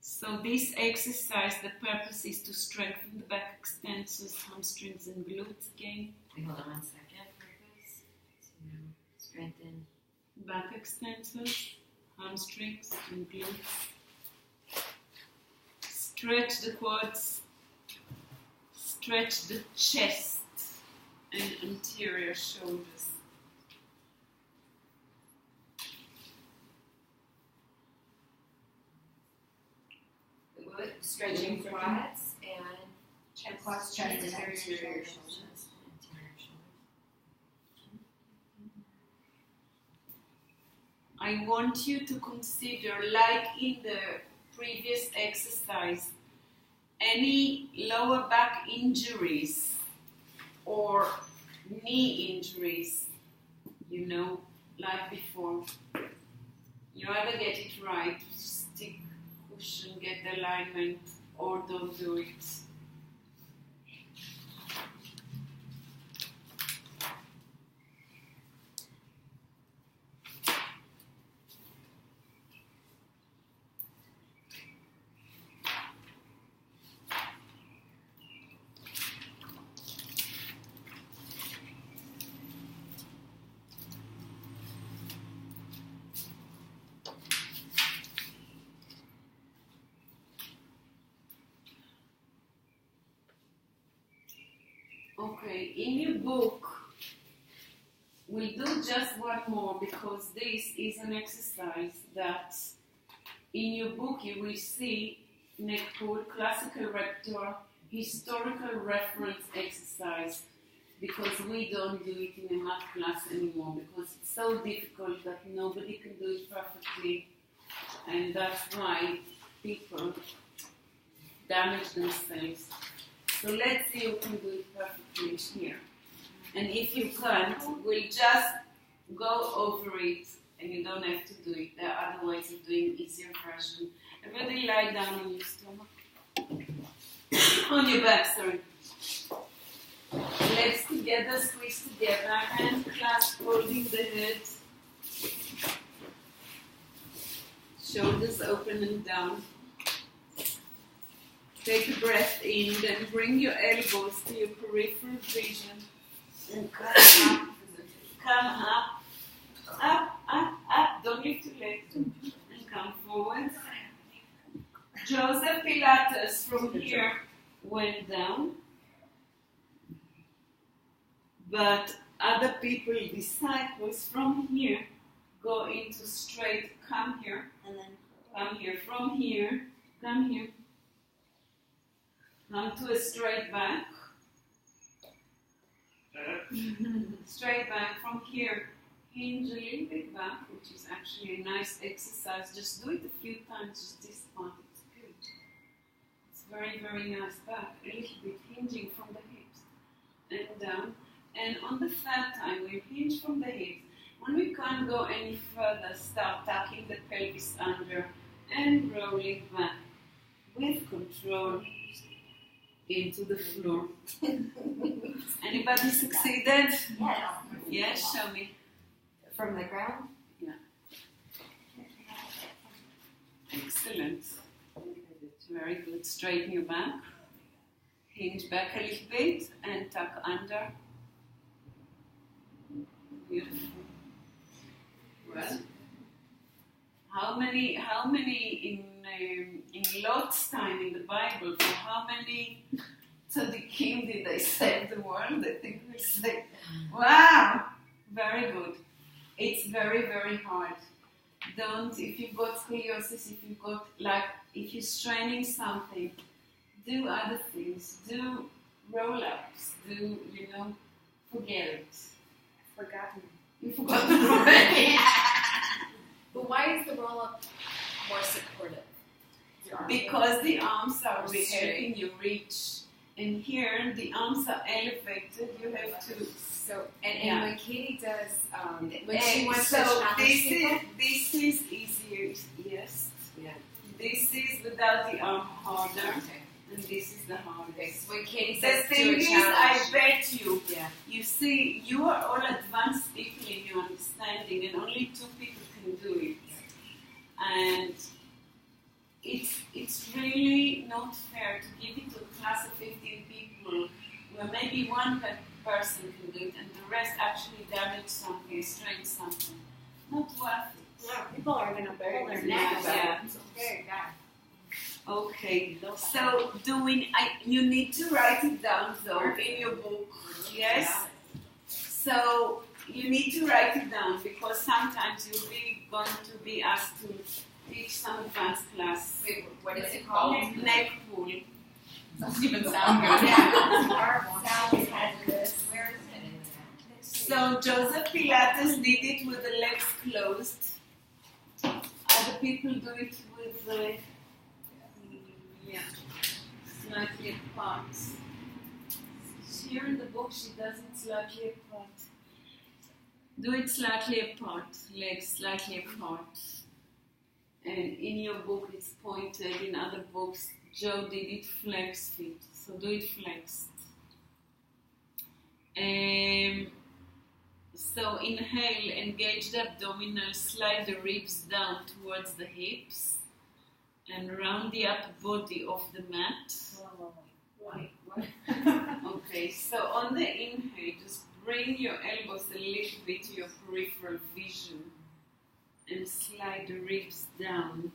So this exercise, the purpose is to strengthen the back extensors, hamstrings and glutes again. Wait, hold on 1 second. Purpose to strengthen Back extensors, hamstrings and glutes. Stretch the quads. Stretch the chest and anterior shoulders. stretching quads and Quads, chest, and anterior anterior shoulders. shoulders. Anterior shoulders. I want you to consider, like in the previous exercise, any lower back injuries or knee injuries, like before. You either get it right, stick, cushion, get the alignment, or don't do it. Okay, in your book, we'll do just one more because this is an exercise that in your book you will see neck pull, classical repertoire, historical reference exercise, because we don't do it in a math class anymore because it's so difficult that nobody can do it perfectly, and that's why people damage themselves. So let's see who can do it perfectly here. And if you can't, we'll just go over it and you don't have to do it. There are other ways of doing easier version. Everybody lie down on your stomach. On your back, sorry. Legs together, squeeze together, hands clasped, holding the head. Shoulders open and down. Take a breath in, then bring your elbows to your peripheral vision and come up. Come up, up, up, up. Don't lift your legs and come forward. Joseph Pilates from here went down, but other people, disciples from here, go into straight. Come here, and then come here. From here, come here. Come to a straight back. Straight back from here. Hinge a little bit back, which is actually a nice exercise. Just do it a few times, just this part. It's good. It's very, very nice back. A little bit hinging from the hips and down. And on the third time, we hinge from the hips. When we can't go any further, start tucking the pelvis under and rolling back with control into the floor. Anybody succeeded? Yes. Yes, show me. From the ground? Yeah. Excellent. Very good. Straighten your back. Hinge back a little bit and tuck under. Beautiful. Well, how many in Lot's time in the Bible. For how many tzaddikim did they save the world? I think we say, wow, very good. It's very, very hard. If you've got scoliosis, if you're straining something, do other things. Do roll-ups. Forget it. Forgotten. You forgot already. But why is the roll-up more supportive? Because the arms are helping you reach. And here, the arms are elevated. You have to. And when Katie does, when she wants so to challenge people, this is easier. Yes. Yeah. This is without the arm harder. Okay. And this is the hardest. Okay, so when Katie The says thing is, I bet you. Yeah. You see, you are all advanced people in your understanding, and only 2 people can do it. And it's really not fair to give it to a class of 15 people where maybe one person can do it and the rest actually damage something, strain something. Not worth it. Yeah, people are going to pull their neck. Yeah. It's very bad. Okay, so you need to write it down though in your book, yes? So you need to write it down because sometimes you'll be going to be asked to teach some advanced class. Wait, what is it called? Neck pull. Doesn't even sound good. Sounds hazardous. Where is it in there? So Joseph Pilates did it with the legs closed. Other people do it with the slightly apart. Here in the book she does it slightly apart. Do it slightly apart, legs slightly apart. And in your book it's pointed, in other books Joe did it flex fit, so do it flexed. So inhale, engage the abdominal, slide the ribs down towards the hips and round the upper body of the mat. Why? Okay, so on the inhale, just bring your elbows a little bit to your peripheral vision and slide the ribs down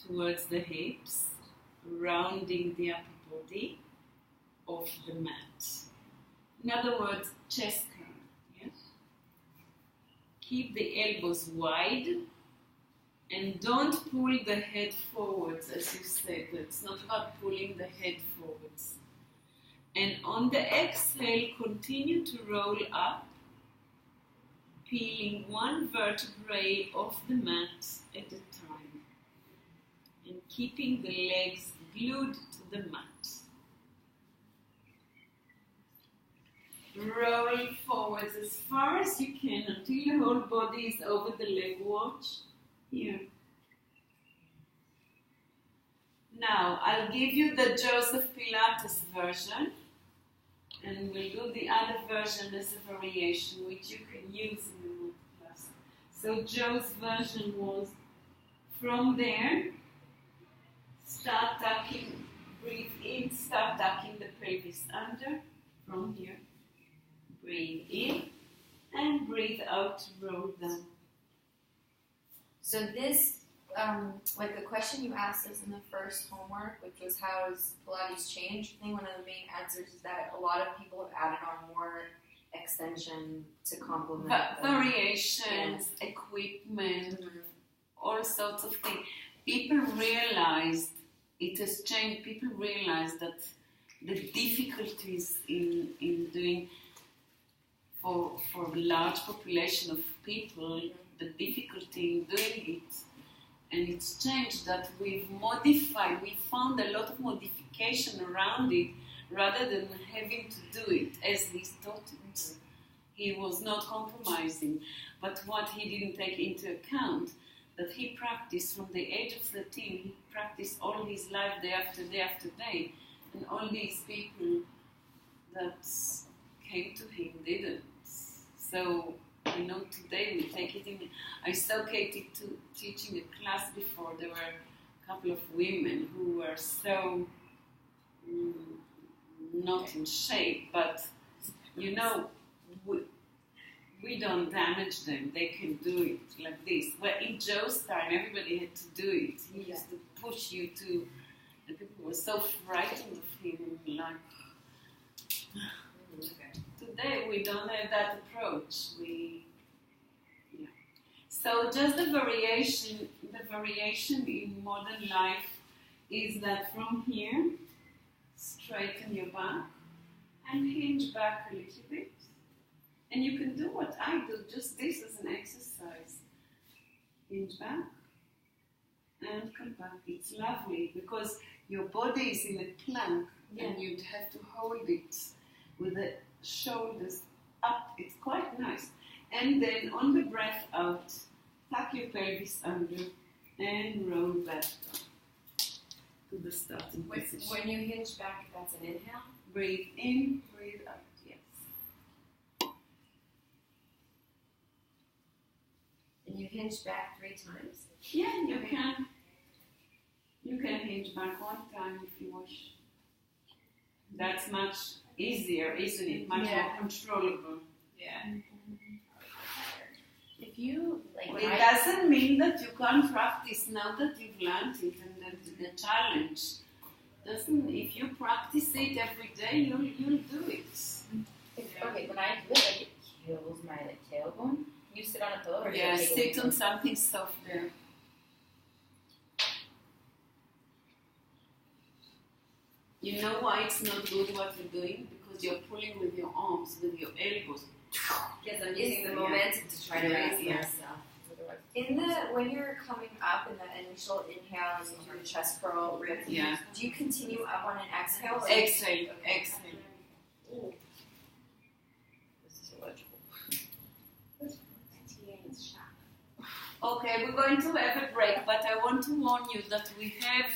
towards the hips, rounding the upper body of the mat. In other words, chest curl. Yeah? Keep the elbows wide and don't pull the head forwards, as you said. It's not about pulling the head forwards. And on the exhale, continue to roll up, peeling one vertebrae off the mat at a time and keeping the legs glued to the mat. Roll forwards as far as you can until your whole body is over the leg watch. Here. Now, I'll give you the Joseph Pilates version, and we'll do the other version as a variation, which you can use in the mood class. So Joe's version was from there, start tucking, breathe in, start tucking the pelvis under, from here. Breathe in, and breathe out, roll down. So this, like the question you asked us in the first homework, which was how has Pilates changed? I think one of the main answers is that a lot of people have added on more extension to complement variations, equipment, all sorts of things. People realized it has changed. People realize that the difficulties in doing for a large population of people, the difficulty in doing it, and it's changed that we found a lot of modification around it rather than having to do it as he taught it. He was not compromising, but what he didn't take into account, that he practiced from the age of 13, he practiced all his life day after day after day, and all these people that came to him didn't. So, today we take it in. I saw Katie teaching a class before. There were a couple of women who were so not in shape, but we don't damage them. They can do it like this. Well, in Joe's time, everybody had to do it. He used to push you to. The people were so frightened of him. Like today, we don't have that approach. So just the variation in modern life is that from here, straighten your back and hinge back a little bit. And you can do what I do, just this as an exercise. Hinge back and come back. It's lovely because your body is in a plank and you'd have to hold it with the shoulders up. It's quite nice. And then on the breath out, tuck your pelvis under and roll back to the starting position. When you hinge back, that's an inhale? Breathe in, breathe out, yes. And you hinge back 3 times? Yeah, you can. You can hinge back 1 time if you wish. That's much easier, isn't it? Much more controllable. Yeah. If you like, It doesn't mean that you can't practice now that you've learned it, and the challenge doesn't. If you practice it every day, you'll do it. Okay, when I do it, like it kills my tailbone. Can you sit on a pillow or Yeah, do you sit on something soft there. You know why it's not good what you're doing? Because you're pulling with your arms, with your elbows. Yes, I'm using the momentum to try to raise myself. When you're coming up in the initial inhale and you do the chest curl, rip, do you continue up on an exhale? Or Exhale, exhale. Ooh. This is illegible. Okay, we're going to have a break, but I want to warn you that we have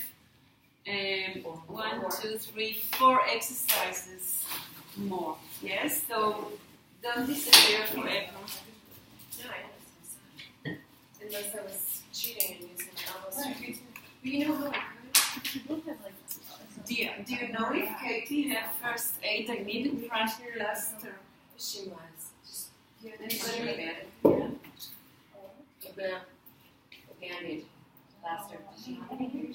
1, 2, 3, 4 exercises more. Yes, so don't disappear forever. Unless I was cheating and using my elbows. But you know how Do you know if Katie had first aid? I needed pressure last term. she was? Anybody? Yeah. Band-aid. Last term. Did she have anything?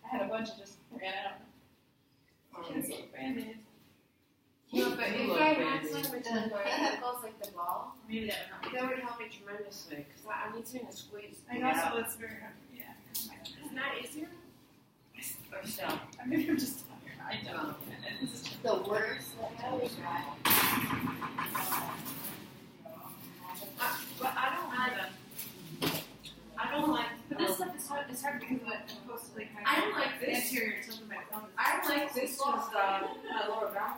I had a bunch of just ran out. Cancel Band-Aid. No, but if I had some with the ankles like the ball, Maybe that would help. that would help me tremendously because I need something to squeeze. I know, so it's very hard. Yeah. Isn't that easier? Or so? I mean, I'm just tired. I don't know. This is just The worst that I always try. But I don't like. But this stuff is hard. It's hard because it's supposed to like. I don't like the this. anterior tilt of my thumb. I don't like this was my lower back.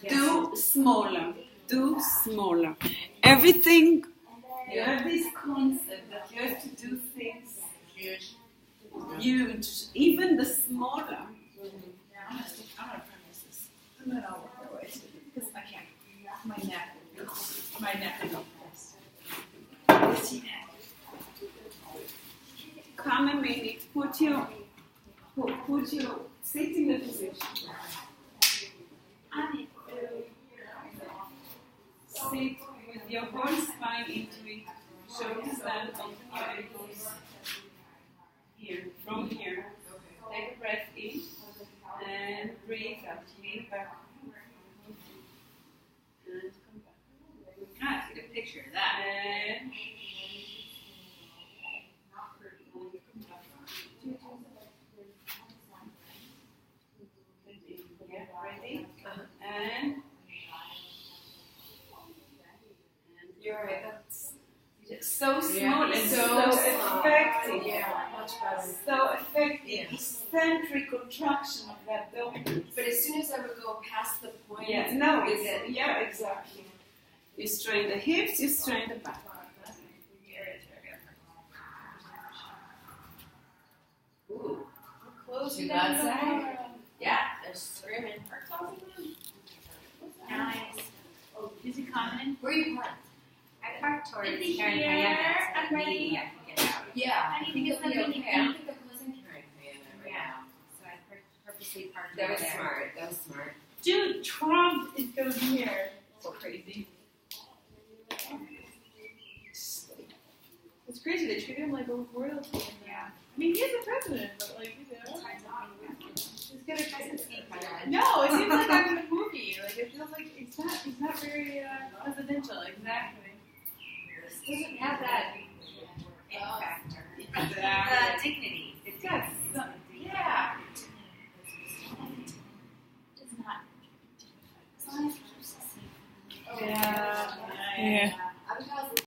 Do smaller. Do smaller. Everything. You have this concept that you have to do things huge, even the smaller. I'm gonna practice this. And then I'll work my way to it because I can't. My neck. My neck is Come a minute. Put your sit in the position. Sit with your whole spine into it. Shoulders down, open your elbows. Here, from here. Take a breath in and breathe out. Lean back. And come back. Ah, take a picture of that. And ready? And you're right. That's so small and so effective. Yeah, much better. So effective. Eccentric contraction of that abdomen. But as soon as I would go past the point, Yeah, exactly. You strain the hips, you strain the back. Ooh, Close you down got the that? bar. Yeah, they're screaming. nice. Is he coming? Where are you parked? I parked towards Is he Karen here? Kayanda, so I'm ready. maybe I can get out. Yeah, I think it's it'll be something okay. I don't think they're closing Karen Kayanda right Yeah. now. So I purposely parked That over was there. smart. That was smart. Dude, Trump is going here. So crazy. too. They treat him like a royalty. Yeah. I mean, he's the president, but like, you know. He's good at kissing Steve, my God. No, it seems like I'm in a movie. Like it feels like he's not very presidential. Exactly. This doesn't have that